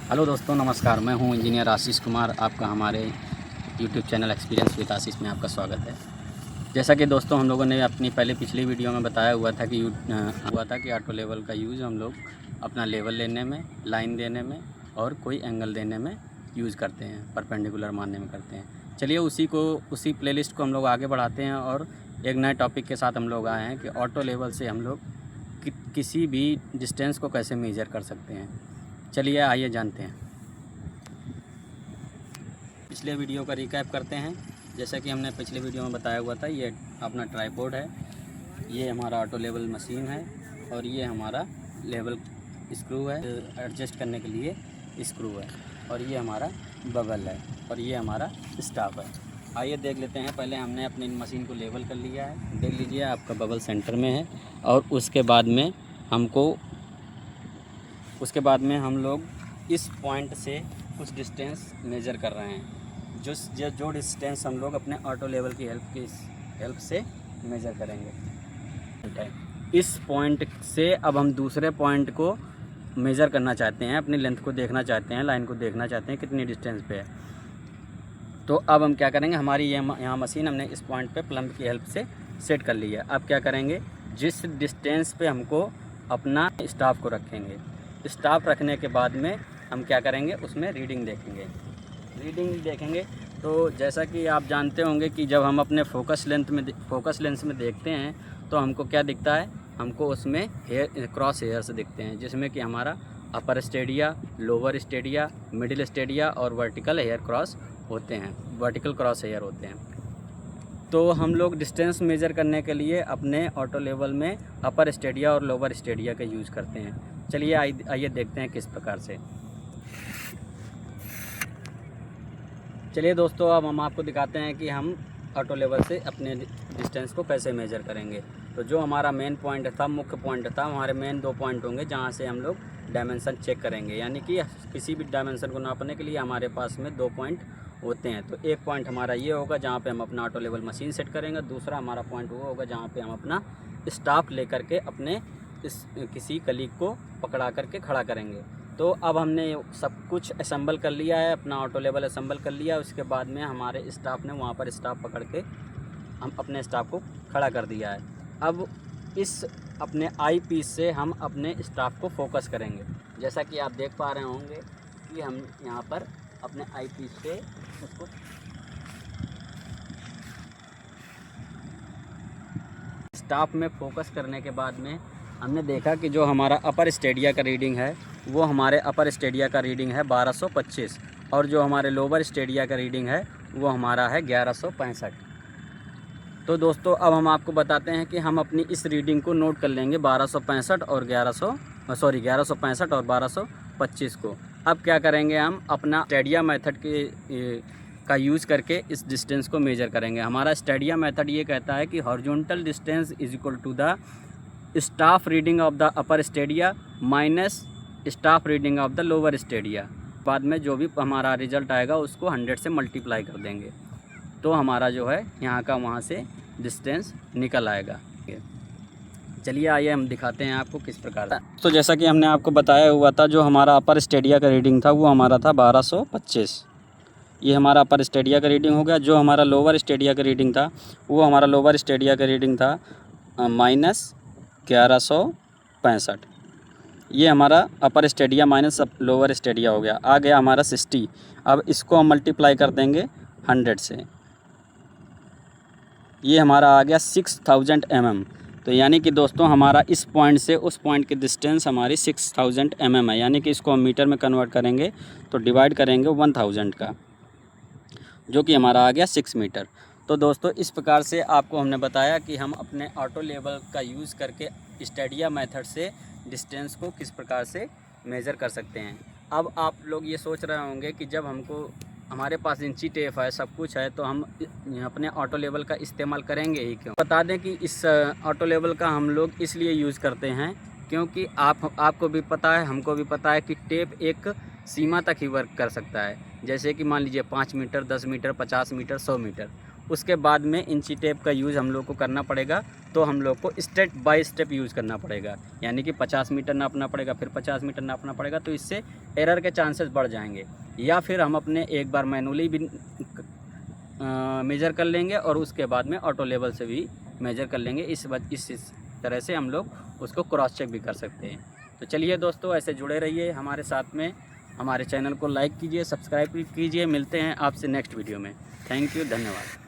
Hello दोस्तों, नमस्कार। मैं हूं इंजीनियर आशीष कुमार। आपका हमारे यूट्यूब चैनल एक्सपीरियंस विद आशीष में आपका स्वागत है। जैसा कि दोस्तों हम लोगों ने अपनी पिछली वीडियो में बताया हुआ था कि ऑटो लेवल का यूज़ हम लोग अपना लेवल लेने में, लाइन देने में और कोई एंगल देने में यूज़ करते हैं, परपेंडिकुलर मानने में करते हैं। चलिए उसी प्लेलिस्ट को हम लोग आगे बढ़ाते हैं और एक नए टॉपिक के साथ हम लोग आए हैं कि ऑटो लेवल से हम लोग किसी भी डिस्टेंस को कैसे मेजर कर सकते हैं। चलिए आइए जानते हैं। पिछले वीडियो का रिकैप करते हैं। जैसा कि हमने पिछले वीडियो में बताया हुआ था, ये अपना ट्राइपॉड है, ये हमारा ऑटो लेवल मशीन है और ये हमारा लेवल स्क्रू है, एडजस्ट करने के लिए स्क्रू है, और ये हमारा बबल है और ये हमारा स्टाफ है। आइए देख लेते हैं। पहले हमने अपनी मशीन को लेवल कर लिया है, देख लीजिए आपका बबल सेंटर में है। और उसके बाद में हम लोग इस पॉइंट से कुछ डिस्टेंस मेज़र कर रहे हैं। जो डिस्टेंस हम लोग अपने ऑटो लेवल की हेल्प से मेज़र करेंगे। इस पॉइंट से अब हम दूसरे पॉइंट को मेज़र करना चाहते हैं, अपनी लेंथ को देखना चाहते हैं, लाइन को देखना चाहते हैं कितनी डिस्टेंस पे है। तो अब हम क्या करेंगे, हमारी यहाँ मशीन हमने इस पॉइंट पे प्लम्ब की हेल्प से सेट कर ली है। अब क्या करेंगे, जिस डिस्टेंस पे हमको अपना स्टाफ को रखेंगे, स्टाफ रखने के बाद में हम क्या करेंगे, उसमें रीडिंग देखेंगे। तो जैसा कि आप जानते होंगे कि जब हम अपने फोकस लेंस में देखते हैं तो हमको क्या दिखता है, हमको उसमें क्रॉस हेयर्स दिखते हैं, जिसमें कि हमारा upper stadia, lower stadia, middle stadia और वर्टिकल क्रॉस हेयर होते हैं। तो हम लोग डिस्टेंस मेज़र करने के लिए अपने ऑटो लेवल में अपर स्टेडिया और लोअर स्टेडिया का यूज़ करते हैं। चलिए आइए देखते हैं किस प्रकार से। चलिए दोस्तों, अब हम आपको दिखाते हैं कि हम ऑटो लेवल से अपने डिस्टेंस को कैसे मेज़र करेंगे। तो जो हमारा मेन पॉइंट था, मुख्य पॉइंट था, हमारे मेन 2 पॉइंट होंगे जहां से हम लोग डायमेंशन चेक करेंगे। यानी कि किसी भी डायमेंशन को नापने के लिए हमारे पास में 2 पॉइंट होते हैं। तो एक पॉइंट हमारा ये होगा जहाँ पे हम अपना ऑटो लेवल मशीन सेट करेंगे, दूसरा हमारा पॉइंट वो होगा जहाँ पे हम अपना स्टाफ लेकर के अपने किसी कलीग को पकड़ा करके खड़ा करेंगे। तो अब हमने सब कुछ असेंबल कर लिया है, अपना ऑटो लेवल असेंबल कर लिया। उसके बाद में हमारे स्टाफ ने वहाँ पर स्टाफ पकड़ के हम अपने स्टाफ को खड़ा कर दिया है। अब इस अपने आई पीस से हम अपने स्टाफ को फोकस करेंगे। जैसा कि आप देख पा रहे होंगे कि हम यहाँ पर अपने आई पीस से उसको स्टाफ में फोकस करने के बाद में हमने देखा कि जो हमारा अपर स्टेडिया का रीडिंग है, वो हमारे अपर स्टेडिया का रीडिंग है 1225 और जो हमारे लोअर स्टेडिया का रीडिंग है वो हमारा है 1165। तो दोस्तों, अब हम आपको बताते हैं कि हम अपनी इस रीडिंग को नोट कर लेंगे 1265 और 1165 और 1225 को। अब क्या करेंगे, हम अपना स्टेडिया मेथड का यूज़ करके इस डिस्टेंस को मेज़र करेंगे। हमारा स्टेडिया मेथड ये कहता है कि horizontal distance is equal to the staff reading of the upper stadia minus staff reading of the lower stadia. बाद में जो भी हमारा रिजल्ट आएगा उसको 100 से मल्टीप्लाई कर देंगे, तो हमारा जो है यहाँ का वहाँ से डिस्टेंस निकल आएगा। चलिए आइए हम दिखाते हैं आपको किस प्रकार से। तो जैसा कि हमने आपको बताया हुआ था, जो हमारा अपर स्टेडिया का रीडिंग था वो हमारा था 1225। ये हमारा अपर स्टेडिया का रीडिंग हो गया। जो हमारा लोअर स्टेडिया का रीडिंग था वो हमारा लोअर स्टेडिया का रीडिंग था माइनस 1165। ये हमारा upper stadia minus lower Stadia हो गया। आ गया हमारा 60। अब इसको हम मल्टीप्लाई कर देंगे 100 से। ये हमारा आ गया 6000 mm। तो यानी कि दोस्तों, हमारा इस पॉइंट से उस पॉइंट की डिस्टेंस हमारी 6000 mm है। यानी कि इसको हम मीटर में कन्वर्ट करेंगे तो डिवाइड करेंगे 1000 का, जो कि हमारा आ गया 6 मीटर। तो दोस्तों, इस प्रकार से आपको हमने बताया कि हम अपने ऑटो लेवल का यूज़ करके स्टेडिया मेथड से डिस्टेंस को किस प्रकार से मेज़र कर सकते हैं। अब आप लोग ये सोच रहे होंगे कि जब हमारे पास इंची टेप है, सब कुछ है, तो हम अपने ऑटो लेवल का इस्तेमाल करेंगे ही क्यों। बता दें कि इस ऑटो लेवल का हम लोग इसलिए यूज़ करते हैं क्योंकि आपको भी पता है, हमको भी पता है कि टेप एक सीमा तक ही वर्क कर सकता है। जैसे कि मान लीजिए 5 मीटर, 10 मीटर, 50 मीटर, 100 मीटर। उसके बाद में इंची टेप का यूज़ हम लोग को करना पड़ेगा, तो हम लोग को स्टेप बाय स्टेप यूज़ करना पड़ेगा। यानी कि 50 मीटर नापना पड़ेगा, फिर 50 मीटर नापना पड़ेगा। तो इससे एरर के चांसेस बढ़ जाएंगे। या फिर हम अपने एक बार मैनुअली भी मेजर कर लेंगे और उसके बाद में ऑटो लेवल से भी मेजर कर लेंगे। इस तरह से हम लोग उसको क्रॉस चेक भी कर सकते हैं। तो चलिए दोस्तों, ऐसे जुड़े रहिए हमारे साथ में, हमारे चैनल को लाइक कीजिए, सब्सक्राइब कीजिए। मिलते हैं आपसे नेक्स्ट वीडियो में। थैंक यू, धन्यवाद।